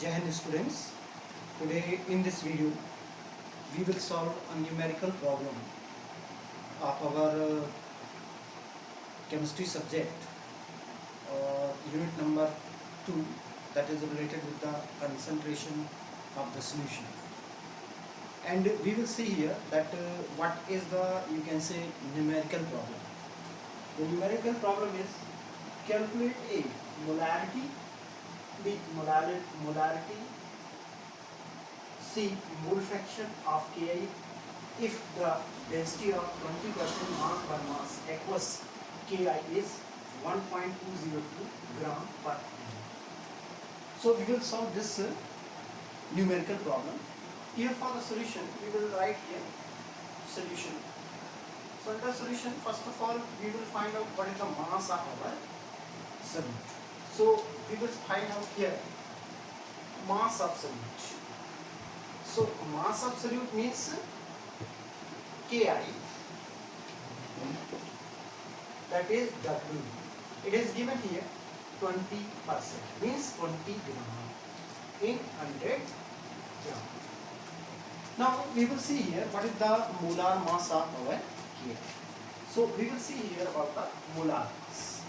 Jai Hind students. Today in this video we will solve a numerical problem of our chemistry subject unit number 2, that is related with the concentration of the solution. And we will see here that what is the, you can say, numerical problem. The numerical problem is calculate a molarity, B molarity, C mole fraction of Ki if the density of 20% mass per mass aqueous Ki is 1.202 gram per ml. So we will solve this numerical problem. Here for the solution we will write here solution. So in the solution, first of all we will find out what is the mass of our solute. So we will find out here mass of solute. So mass of solute means Ki, that is W. It is given here 20%, means 20 gram in 100 gram. Now we will see here what is the molar mass of our Ki. So we will see here about the molar mass.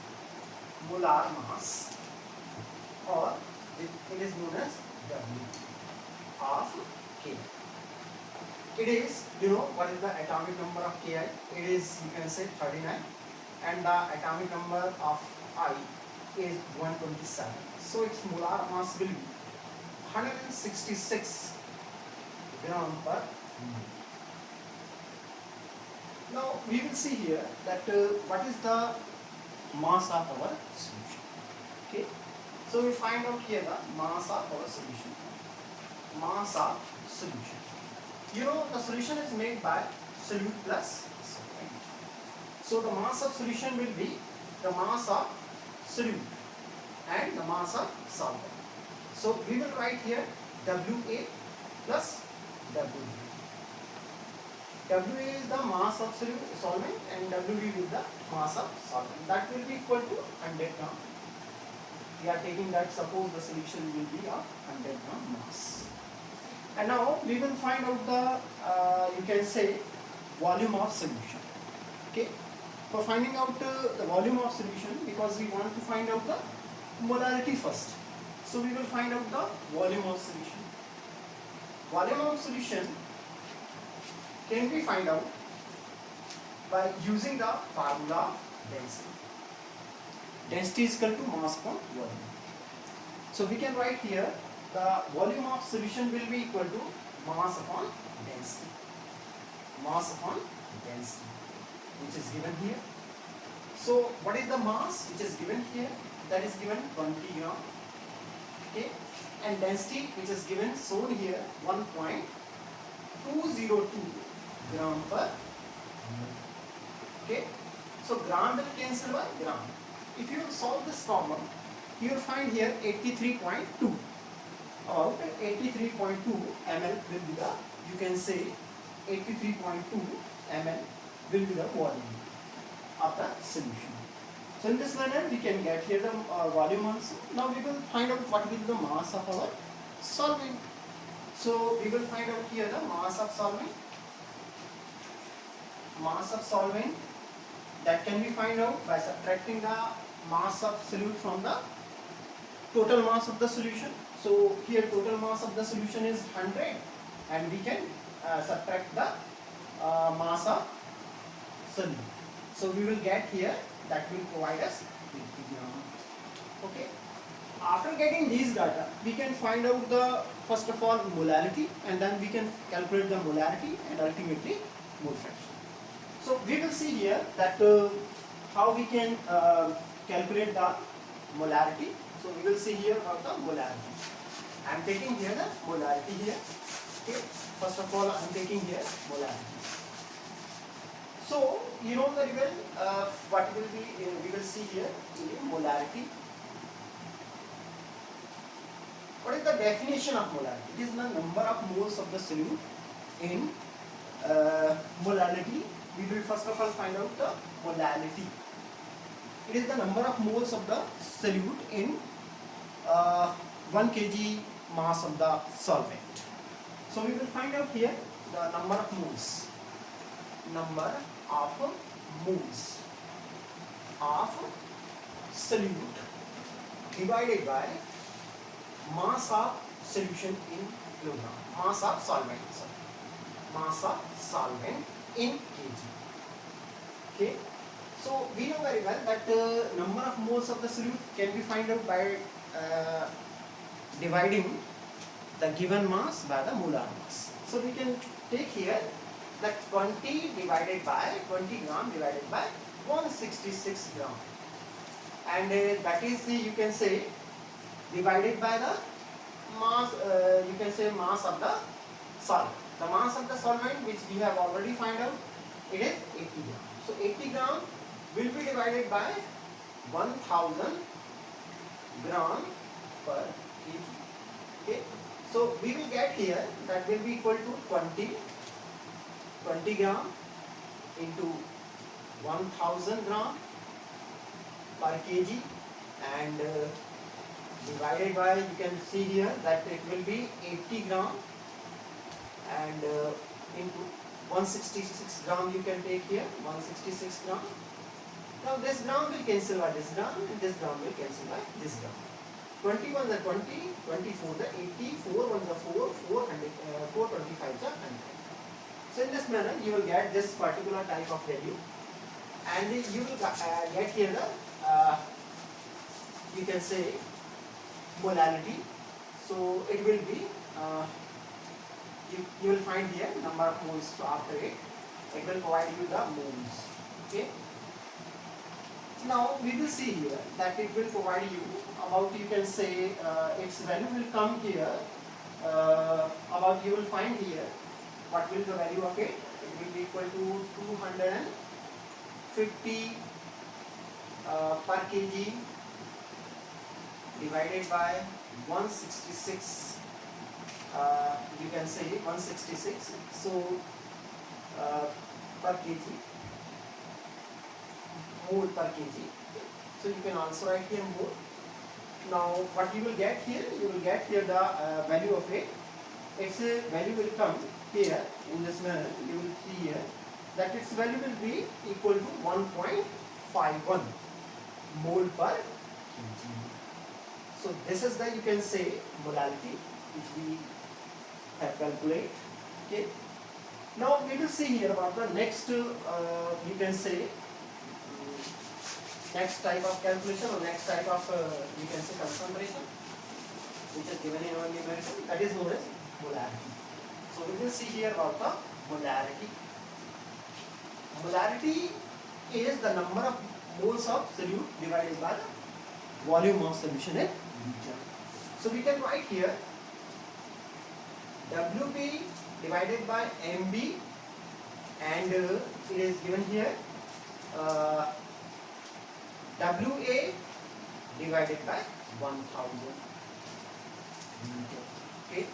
Molar mass, or it is known as W of K. It is, you know, what is the atomic number of Ki? It is, you can say, 39, and the atomic number of I is 127. So its molar mass will be 166 gram per mole. Now we will see here that what is the mass of our solution. Okay, so we find out here the mass of our solution. Mass of solution. You know, the solution is made by solute plus solvent. So the mass of solution will be the mass of solute and the mass of solvent. So we will write here WA plus WB. WA is the mass of solvent and WB is the mass of solvent. That will be equal to 100 gram. We are taking that, suppose the solution will be of 100 gram mass. And now we will find out the, you can say, volume of solution. Okay. For finding out the volume of solution, because we want to find out the molarity first. So we will find out the volume of solution. Volume of solution can be find out by using the formula of density. Density is equal to mass upon volume. So we can write here the volume of solution will be equal to mass upon density. Mass upon density, which is given here. So what is the mass which is given here? That is given 20 gram. Okay, and density which is given shown here 1.202 gram per mole. Okay, so gram will cancel by gram. If you solve this problem, you will find here 83.2. About 83.2 ml will be the, you can say, 83.2 ml will be the volume of the solution. So in this manner we can get here the volume also. Now we will find out what will be the mass of our solvent. So we will find out here the mass of solvent. Mass of solvent, that can be find out by subtracting the mass of solute from the total mass of the solution. So here total mass of the solution is 100, and we can subtract the mass of solute. So we will get here, that will provide us 50 gram. Okay. After getting these data, we can find out the, first of all, molarity, and then we can calculate the molarity and ultimately mole fraction. So we will see here that how we can calculate the molarity. So we will see here about the molarity. I am taking here the molarity here. Okay. First of all, I am taking here molarity. So you know very well what will be, we will see here molarity. What is the definition of molarity? It is the number of moles of the solute in molality. We will first of all find out the molality. It is the number of moles of the solute in 1 kg mass of the solvent. So we will find out here the number of moles. Number of moles of solute divided by mass of solution in kilogram. Mass of solvent. Sorry. Mass of solvent in kg. Okay. So we know very well that number of moles of the solute can be found out by dividing the given mass by the molar mass. So we can take here that 20 divided by 20 gram divided by 166 gram, and that is the, you can say, divided by the mass, you can say mass of the solvent. The mass of the solvent which we have already found out, it is 80 gram. So 80 gram will be divided by 1000 gram per kg. Okay. So we will get here that will be equal to 20 gram into 1000 gram per kg, and divided by, you can see here that it will be 80 gram, and into 166 gram you can take here, 166 gram. Now this gram will cancel by this gram, and this gram will cancel by this gram. 21 the 20, 24 the 80, 4 1 the 4, 425 the 100. So in this manner you will get this particular type of value, and you will get here the you can say molality. So it will be you will find here number of moles. So after it will provide you the moles. Okay. Now we will see here that it will provide you about, you can say, its value will come here, about, you will find here what will the value of it. It will be equal to 250 per kg divided by 166, you can say 166, so per kg, mole per kg. So you can also write here mole. Now what you will get here, you will get here the value of it. Its value will come here in this manner. You will see here that its value will be equal to 1.51 mole per kg. So this is the, you can say, molality which we have calculated. Okay. Now we will see here about the next, you can say, next type of calculation, or next type of, you can say, concentration, which is given in our numerical, that is known as molarity. So we will see here about the molarity. Molarity is the number of moles of solute divided by the volume of solution in liter. So we can write here WB divided by MB, and it is given here WA divided by 1000 liter. Okay.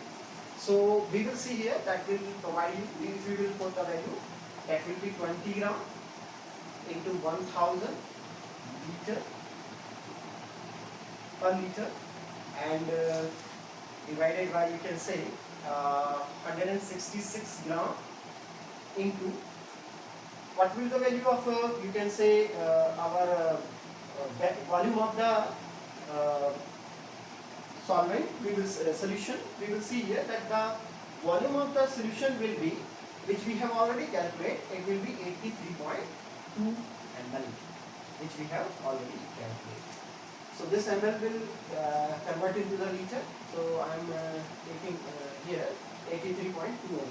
So we will see here that will provide you, if you will put the value, that will be 20 gram into 1000 liter per liter, and divided by, you can say, 166 gram into what will the value of, you can say, our volume of the solvent, we will solution. We will see here that the volume of the solution will be, which we have already calculated, it will be 83.2 ml, which we have already calculated. So this ml will convert into the liter. So I am taking here 83.2 ml.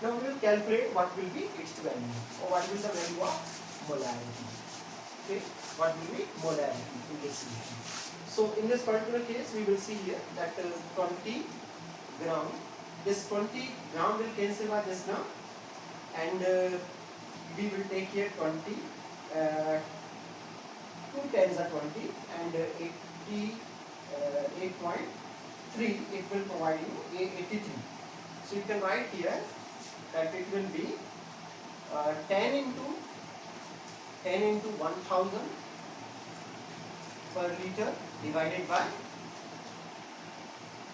Now we will calculate what will be its value, or what will the value of molarity. Okay, what will be molarity in this solution. So in this particular case, we will see here that 20 gram, this 20 gram will cancel by this gram, and we will take here 20, 2 times are 20, and 88.3, it will provide you 83. So you can write here that it will be 10 into 1000 per liter divided by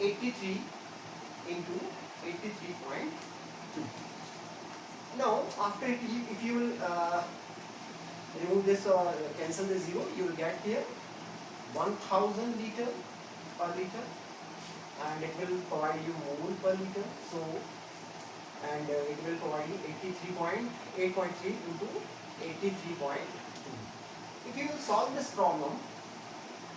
83 into 83.2. Now after it, if you will remove this or cancel the 0, you will get here 1000 liter per liter, and it will provide you mole per liter. So, and it will provide you 8.3 into 83.2. If you will solve this problem,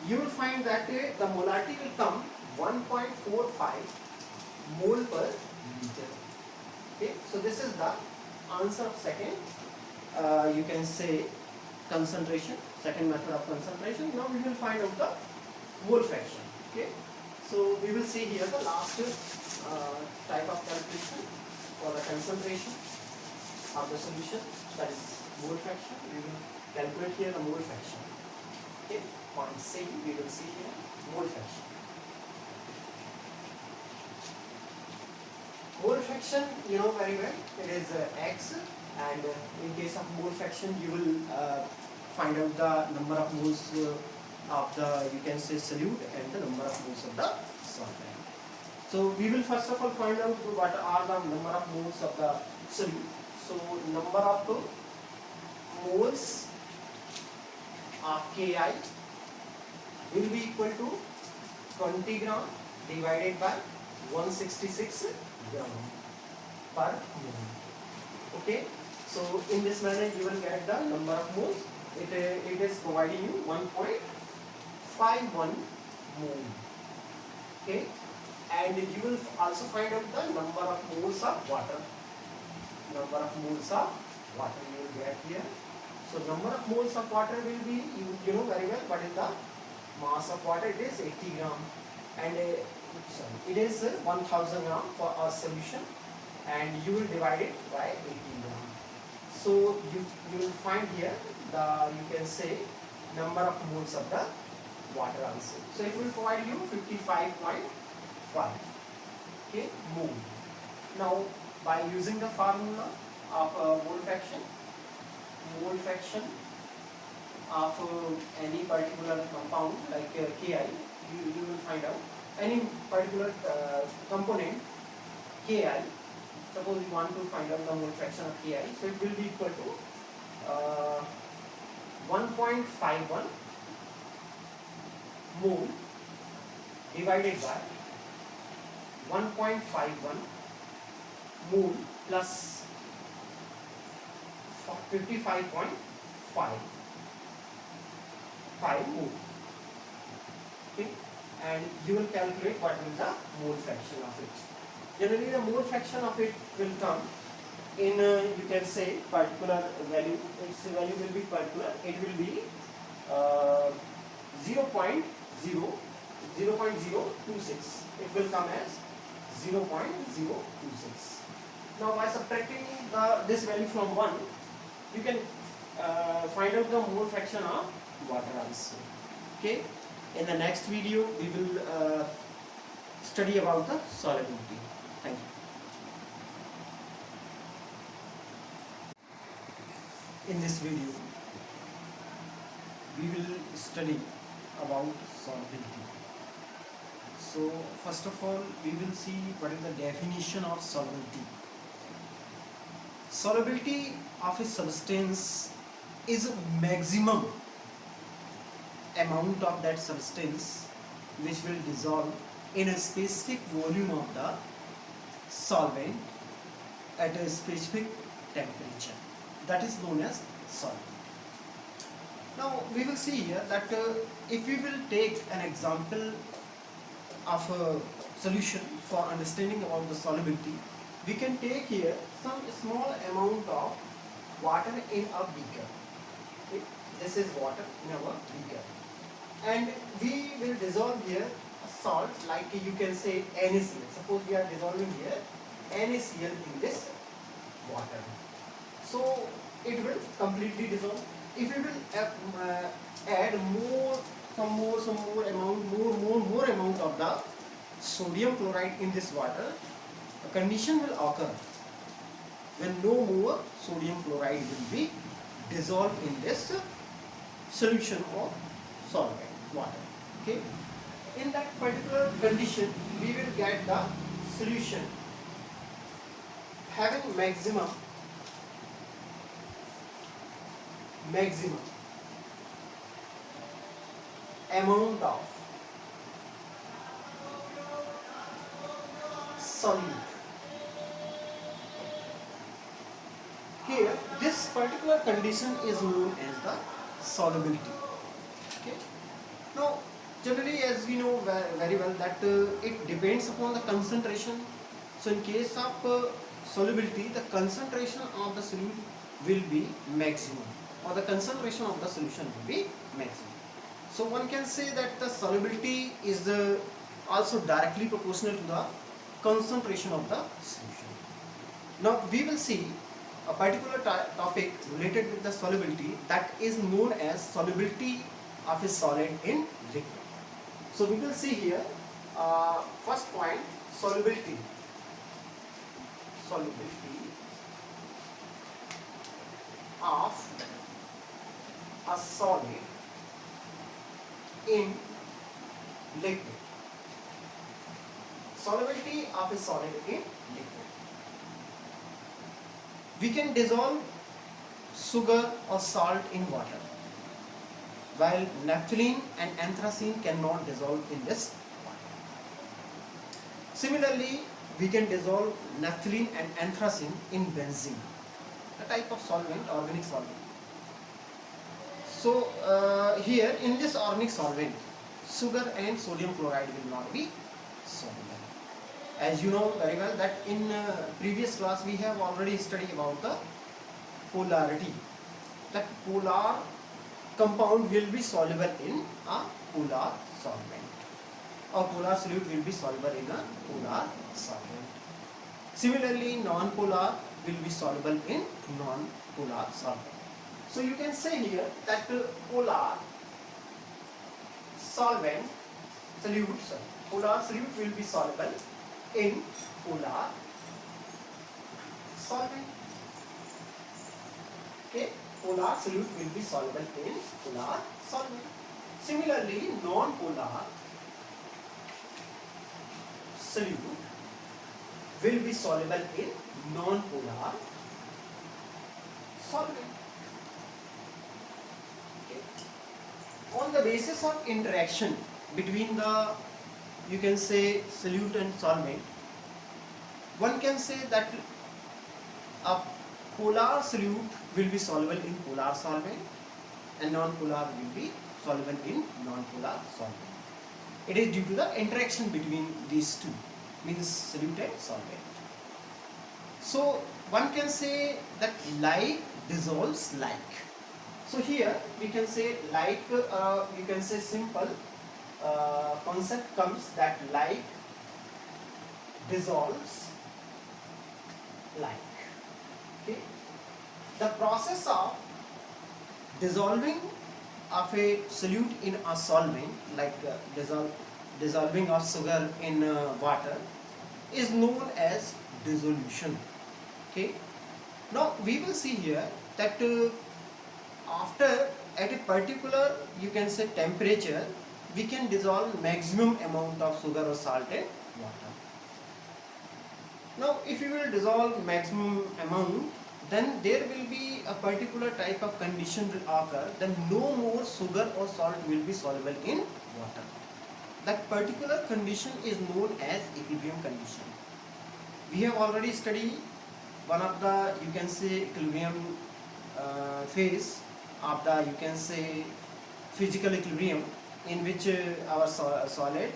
you will find that the molarity will come 1.45 mole per liter. Okay, so this is the answer of second, you can say, concentration, second method of concentration. Now we will find out the mole fraction. Okay, so we will see here the last type of calculation for the concentration of the solution, that is mole fraction. We will calculate here the mole fraction. Okay, point C, we will see here mole fraction. Mole fraction, you know very well, it is X, and in case of mole fraction, you will find out the number of moles of the, you can say, solute, and the number of moles of the solvent. So we will first of all find out what are the number of moles of the solute. So number of moles of Ki will be equal to 20 gram divided by 166 gram per mole. Okay, so in this manner you will get the number of moles. It is providing you 1.51 mole. Okay, and you will also find out the number of moles of water. Number of moles of water you will get here. So number of moles of water will be, you know very well, but in the mass of water it is 80 gram, and it is 1000 gram for a solution, and you will divide it by 80 gram. So you will find here the, you can say, number of moles of the water also. So it will provide you 55.5 okay, mole. Now by using the formula of mole fraction of any particular compound like Ki, you will find out any particular component Ki. Suppose you want to find out the mole fraction of Ki, so it will be equal to 1.51 mole divided by 1.51 mole plus 55.5 mole. Okay, and you will calculate what is the mole fraction of it. Generally the mole fraction of it will come in you can say particular value. Its value will be particular. It will be 0.026. It will come as 0.026. Now by subtracting this value from 1, you can find out the mole fraction of water also. Okay, in the next video we will study about the solubility. Thank you. In this video we will study about solubility. So first of all we will see what is the definition of solubility. Solubility of a substance is a maximum amount of that substance which will dissolve in a specific volume of the solvent at a specific temperature. That is known as solvent. Now we will see here that if we will take an example of a solution for understanding about the solubility, we can take here some small amount of water in a beaker. Okay? This is water in our beaker, and we will dissolve here a salt, like you can say NaCl. Suppose we are dissolving here NaCl in this water, so it will completely dissolve. If we will add some more amount of the sodium chloride in this water, a condition will occur when no more sodium chloride will be dissolved in this solution of solvent water. Okay, in that particular condition we will get the solution having maximum amount of solute. Here this particular condition is known as the solubility. Okay. Now generally, as we know very well, that it depends upon the concentration. So in case of solubility, the concentration of the solute will be maximum, or the concentration of the solution will be maximum. So one can say that the solubility is also directly proportional to the concentration of the solution. Now we will see a particular topic related with the solubility, that is known as solubility of a solid in liquid. So we will see here, first point, solubility of a solid in liquid. Solubility of a solid in liquid. We can dissolve sugar or salt in water, while naphthalene and anthracene cannot dissolve in this water. Similarly, we can dissolve naphthalene and anthracene in benzene, a type of solvent, organic solvent. So here in this organic solvent, sugar and sodium chloride will not be soluble. As you know very well that in previous class we have already studied about the polarity. That polar compound will be soluble in a polar solvent, or polar solute will be soluble in a polar solvent. Similarly, non-polar will be soluble in non-polar solvent. So you can say here that polar solute will be soluble in polar solvent. Okay, polar solute will be soluble in polar solvent. Similarly, non-polar solute will be soluble in non-polar solvent. Okay. On the basis of interaction between the, you can say, solute and solvent, one can say that a polar solute will be soluble in polar solvent and non-polar will be soluble in non-polar solvent. It is due to the interaction between these two, means solute and solvent. So one can say that like dissolves like. So here we can say like, you can say simple concept comes that like dissolves like. Okay. The process of dissolving of a solute in a solvent, like dissolving of sugar in water, is known as dissolution. Okay. Now we will see here that after at a particular, you can say, temperature, we can dissolve maximum amount of sugar or salt in water. Now if you will dissolve maximum amount, then there will be a particular type of condition will occur, then no more sugar or salt will be soluble in water. That particular condition is known as equilibrium condition. We have already studied one of the, you can say, equilibrium phase of the, you can say, physical equilibrium, in which our solid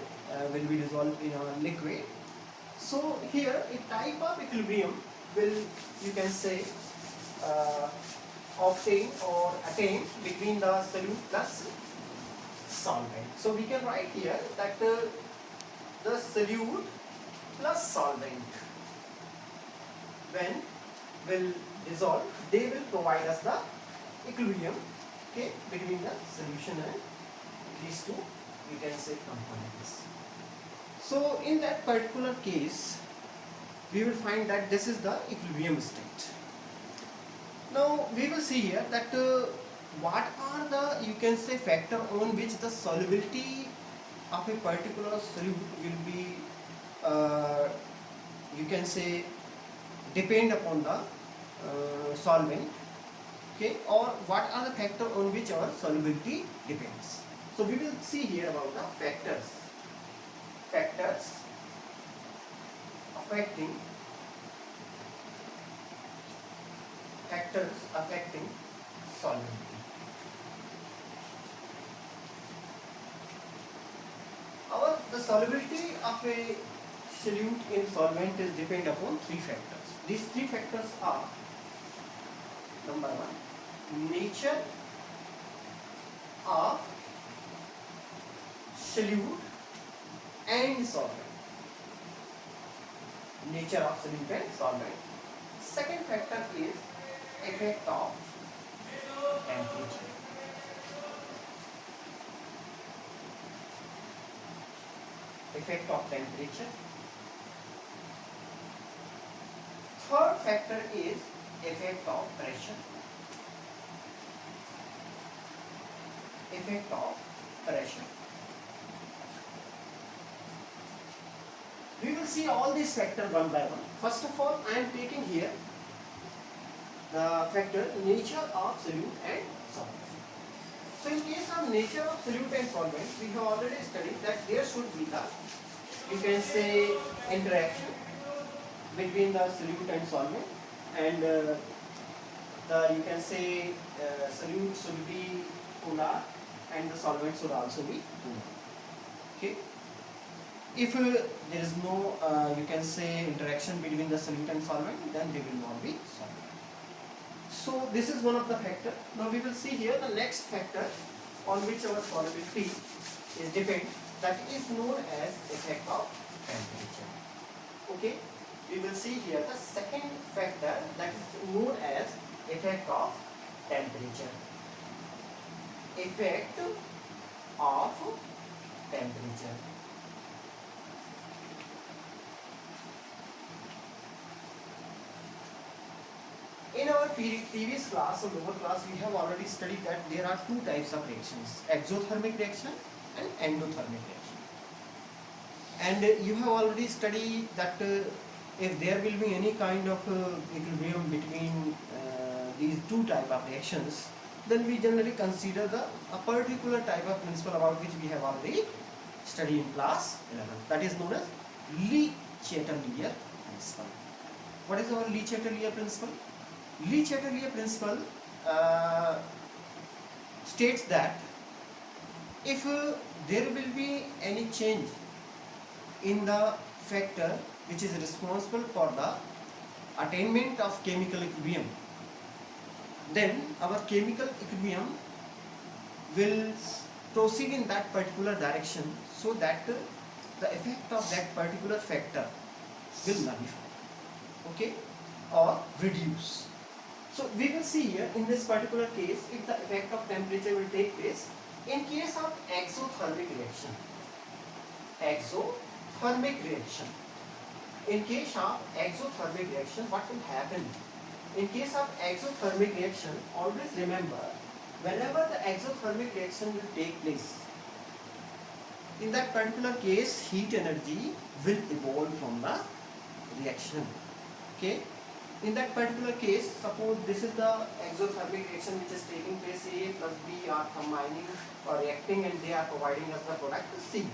will be dissolved in a liquid. So here a type of equilibrium will, you can say, obtain or attain between the solute plus solvent. So we can write here that the solute plus solvent, when will dissolve, they will provide us the equilibrium, okay, between the solution and these two, you can say, components. So in that particular case, we will find that this is the equilibrium state. Now we will see here that what are the, you can say, factor on which the solubility of a particular solute will be, uh, you can say, depend upon the solvent, okay, or what are the factors on which our solubility depends. So we will see here about the factors affecting solubility. The solubility of a solute in solvent is depend upon three factors. These three factors are: number one, nature of solute and solvent. Nature of solute and solvent. Second factor is effect of temperature. Effect of temperature. Third factor is effect of pressure. Effect of pressure. We will see all these factors one by one. First of all, I am taking here the factor nature of solute and solvent. So in case of nature of solute and solvent, we have already studied that there should be the, you can say, interaction between the solute and solvent, and the, you can say, solute should be polar and the solvent should also be polar. Okay. If there is no, you can say, interaction between the solute and solvent, then they will not be solvent. So this is one of the factors. Now we will see here the next factor on which our solubility is depend, that is known as effect of temperature. Okay, we will see here the second factor, that is known as effect of temperature. Effect of temperature. In our previous class or lower class, we have already studied that there are two types of reactions: exothermic reaction and endothermic reaction. And you have already studied that if there will be any kind of equilibrium between these two type of reactions, then we generally consider a particular type of principle about which we have already studied in class 11. That is known as Le Chatelier principle. What is our Le Chatelier principle? Le Chatelier principle states that if there will be any change in the factor which is responsible for the attainment of chemical equilibrium, then our chemical equilibrium will proceed in that particular direction, so that the effect of that particular factor will nullify, okay, or reduce. So we will see here in this particular case, if the effect of temperature will take place in case of exothermic reaction. In case of exothermic reaction, what will happen? In case of exothermic reaction, always remember, whenever the exothermic reaction will take place, in that particular case, heat energy will evolve from the reaction. Okay. In that particular case, suppose this is the exothermic reaction which is taking place. A plus B are combining or reacting, and they are providing us the product C.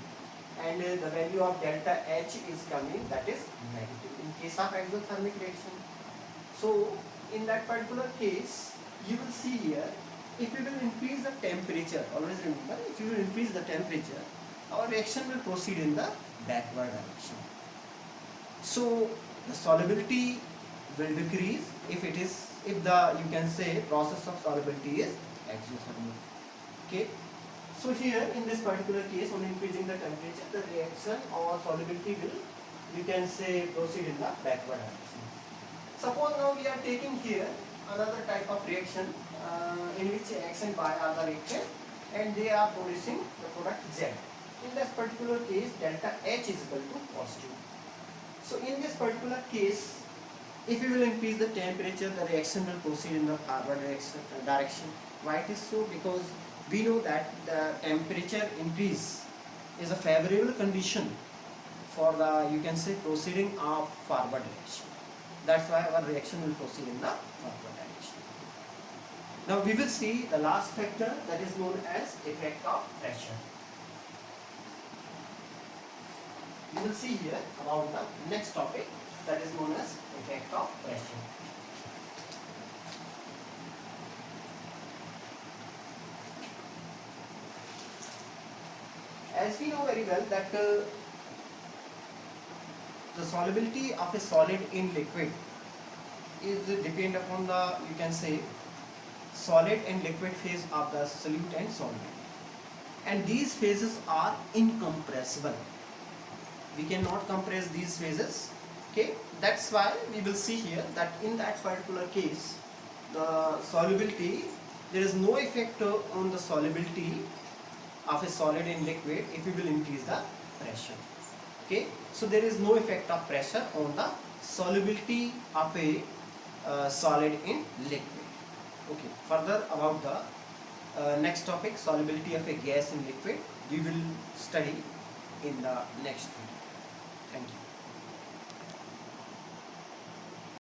And the value of delta H is coming, that is negative in case of exothermic reaction. So in that particular case, you will see here, if you will increase the temperature, always remember, if you will increase the temperature, our reaction will proceed in the backward direction. So the solubility will decrease if the, you can say, process of solubility is exothermic. Okay. So here in this particular case, on increasing the temperature, the reaction or solubility will, you can say, proceed in the backward direction. Suppose now we are taking here another type of reaction in which action by are the reactant, and they are producing the product Z. In this particular case, delta H is equal to positive. So in this particular case, if you will increase the temperature, the reaction will proceed in the forward direction. Why it is so? Because we know that the temperature increase is a favorable condition for the, you can say, proceeding of forward direction. That's why our reaction will proceed in the forward direction. Now we will see the last factor, that is known as effect of pressure. We will see here about the next topic, that is known as effect of pressure. As we know very well that the solubility of a solid in liquid is depend upon the, you can say, solid and liquid phase of the solute and solvent, and these phases are incompressible. We cannot compress these phases. Okay, that's why we will see here that in that particular case the solubility, there is no effect on the solubility of a solid in liquid if we will increase the pressure. Okay, so there is no effect of pressure on the solubility of a solid in liquid. Okay, further about the next topic, solubility of a gas in liquid, we will study in the next video. Thank you.